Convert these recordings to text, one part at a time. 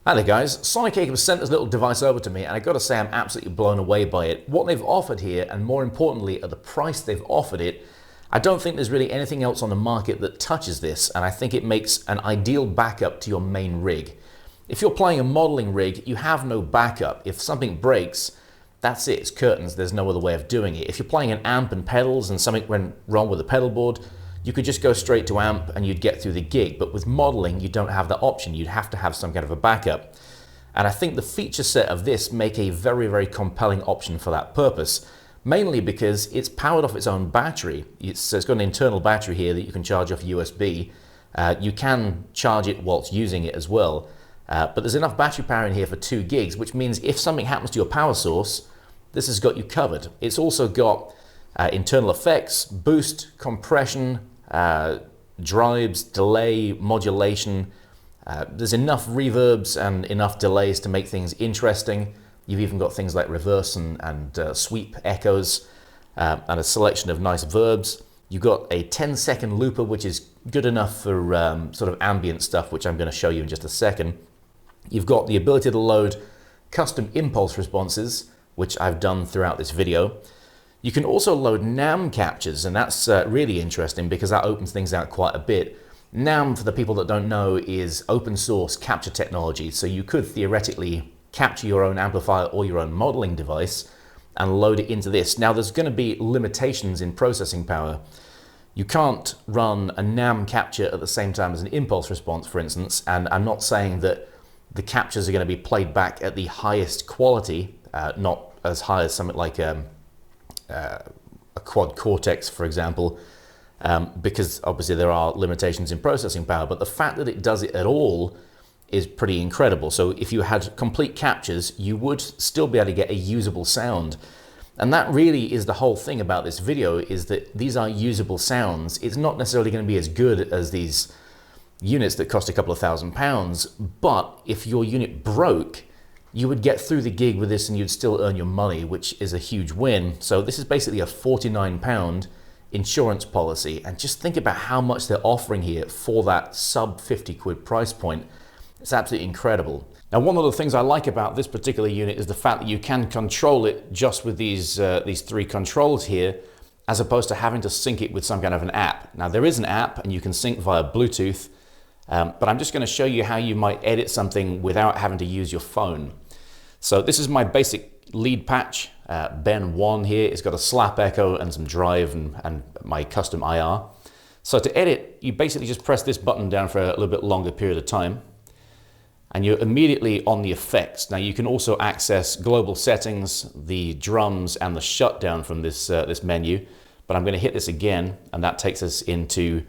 Hi there guys, Sonicake have sent this little device over to me and I gotta say I'm absolutely blown away by it. What they've offered here, and more importantly at the price they've offered it, I don't think there's really anything else on the market that touches this, and I think it makes an ideal backup to your main rig. If you're playing a modeling rig, you have no backup. If something breaks, that's it, it's curtains, there's no other way of doing it. If you're playing an amp and pedals and something went wrong with the pedal board, you could just go straight to amp and you'd get through the gig. But with modeling, you don't have that option. You'd have to have some kind of a backup. And I think the feature set of this make a very, very compelling option for that purpose, mainly because it's powered off its own battery. It's got an internal battery here that you can charge off USB. You can charge it whilst using it as well. But there's enough battery power in here for 2 gigs, which means if something happens to your power source, this has got you covered. It's also got internal effects, boost, compression, drives, delay, modulation. There's enough reverbs and enough delays to make things interesting. You've even got things like reverse and sweep echoes and a selection of nice verbs. You've got a 10-second looper, which is good enough for sort of ambient stuff, which I'm going to show you in just a second. You've got the ability to load custom impulse responses, which I've done throughout this video. You can also load NAM captures, and that's really interesting because that opens things out quite a bit. NAM, for the people that don't know, is open source capture technology. So you could theoretically capture your own amplifier or your own modeling device and load it into this. Now there's going to be limitations in processing power. You can't run a NAM capture at the same time as an impulse response, for instance, and I'm not saying that the captures are going to be played back at the highest quality, not as high as something like a quad cortex, for example, because obviously there are limitations in processing power, but the fact that it does it at all is pretty incredible. So if you had complete captures, you would still be able to get a usable sound. And that really is the whole thing about this video, is that these are usable sounds. It's not necessarily going to be as good as these units that cost a couple of £1,000, but if your unit broke, you would get through the gig with this and you'd still earn your money, which is a huge win. So this is basically a £49 insurance policy, and just think about how much they're offering here for that sub 50 quid price point. It's absolutely incredible. Now, one of the things I like about this particular unit is the fact that you can control it just with these 3 controls here, as opposed to having to sync it with some kind of an app. Now there is an app and you can sync via Bluetooth, but I'm just going to show you how you might edit something without having to use your phone. So this is my basic lead patch, Ben 1 here. It's got a slap echo and some drive and my custom IR. So to edit, you basically just press this button down for a little bit longer period of time, and you're immediately on the effects. Now you can also access global settings, the drums, and the shutdown from this menu, but I'm going to hit this again, and that takes us into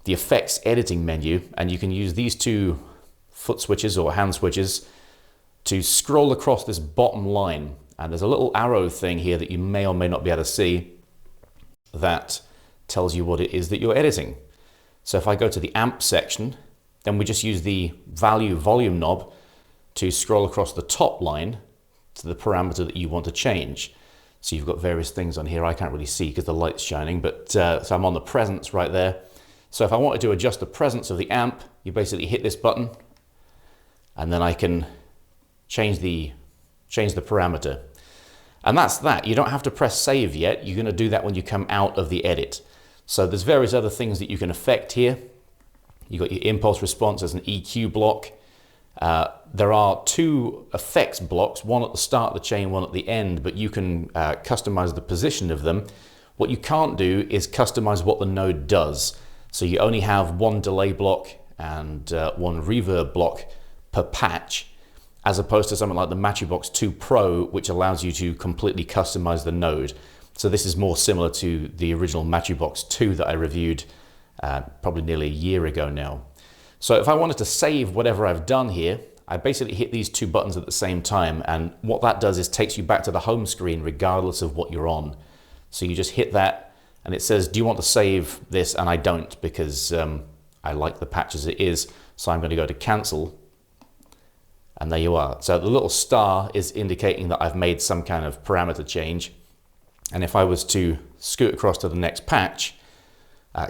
the effects editing menu, and you can use these 2 foot switches or hand switches to scroll across this bottom line. And there's a little arrow thing here that you may or may not be able to see that tells you what it is that you're editing. So if I go to the amp section, then we just use the value volume knob to scroll across the top line to the parameter that you want to change. So you've got various things on here. I can't really see because the light's shining, but so I'm on the presence right there. So if I wanted to adjust the presence of the amp, you basically hit this button, and then I can change the parameter. And that's that. You don't have to press save yet. You're going to do that when you come out of the edit. So there's various other things that you can affect here. You've got your impulse response as an EQ block. There are 2 effects blocks, one at the start of the chain, one at the end, but you can customize the position of them. What you can't do is customize what the node does. So you only have 1 delay block and 1 reverb block per patch, as opposed to something like the Matchbox 2 Pro, which allows you to completely customize the node. So this is more similar to the original Matchbox 2 that I reviewed probably nearly a year ago now. So if I wanted to save whatever I've done here, I basically hit these 2 buttons at the same time, and what that does is takes you back to the home screen regardless of what you're on. So you just hit that, and it says, do you want to save this? And I don't, because I like the patch as it is, so I'm going to go to cancel. And there you are. So the little star is indicating that I've made some kind of parameter change. And if I was to scoot across to the next patch,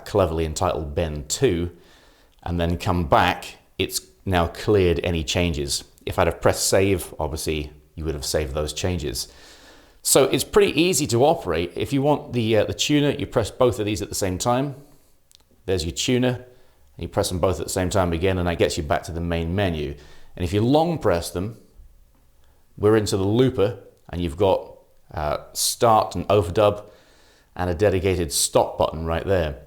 cleverly entitled Ben 2, and then come back, it's now cleared any changes. If I'd have pressed save, obviously you would have saved those changes. So it's pretty easy to operate. If you want the tuner, you press both of these at the same time. There's your tuner, and you press them both at the same time again, and that gets you back to the main menu. And if you long press them, we're into the looper, and you've got start and overdub, and a dedicated stop button right there.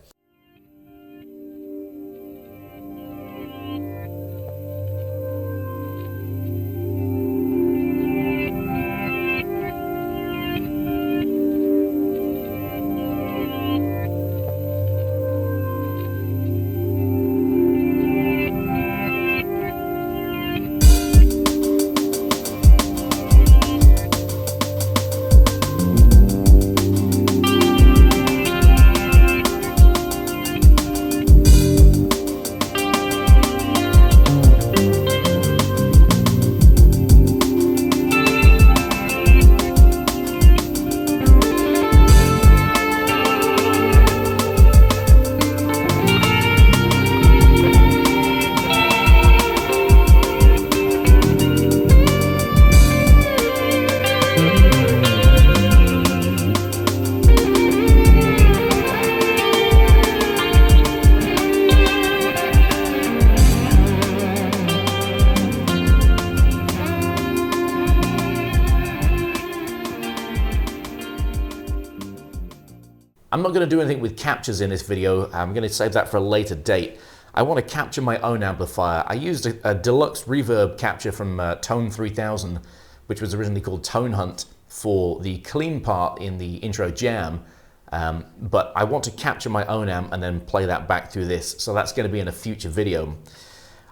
I'm not going to do anything with captures in this video. I'm going to save that for a later date. I want to capture my own amplifier. I used a deluxe reverb capture from Tone 3000, which was originally called Tone Hunt, for the clean part in the intro jam. But I want to capture my own amp and then play that back through this. So that's going to be in a future video.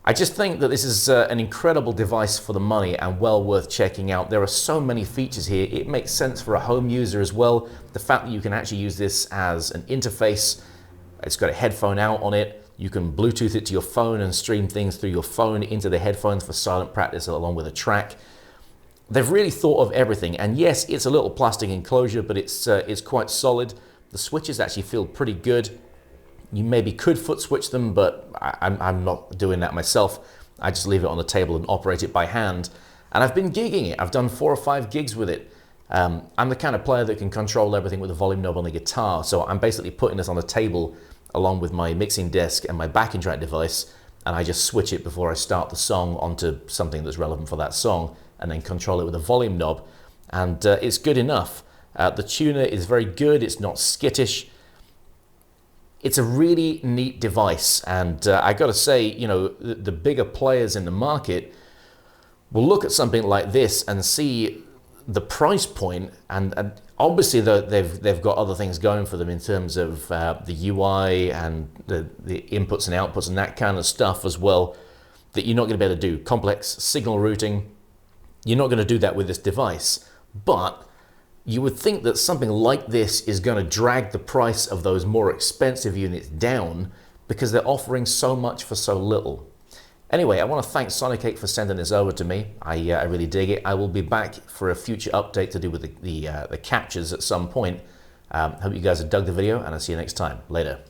I just think that this is an incredible device for the money and well worth checking out. There are so many features here. It makes sense for a home user as well. The fact that you can actually use this as an interface, it's got a headphone out on it. You can Bluetooth it to your phone and stream things through your phone into the headphones for silent practice along with a track. They've really thought of everything. And yes, it's a little plastic enclosure, but it's quite solid. The switches actually feel pretty good. You maybe could foot switch them, but I'm not doing that myself. I just leave it on the table and operate it by hand. And I've been gigging it. I've done 4 or 5 gigs with it. I'm the kind of player that can control everything with the volume knob on the guitar. So I'm basically putting this on the table along with my mixing desk and my backing track device. And I just switch it before I start the song onto something that's relevant for that song, and then control it with a volume knob. And it's good enough. The tuner is very good. It's not skittish. It's a really neat device, and I got to say, you know, the bigger players in the market will look at something like this and see the price point, and obviously they've got other things going for them in terms of the UI and the inputs and outputs and that kind of stuff as well, that you're not going to be able to do. Complex signal routing, you're not going to do that with this device, but you would think that something like this is going to drag the price of those more expensive units down because they're offering so much for so little. Anyway, I want to thank Sonicake for sending this over to me. I really dig it. I will be back for a future update to do with the captures at some point. Hope you guys have dug the video, and I'll see you next time. Later.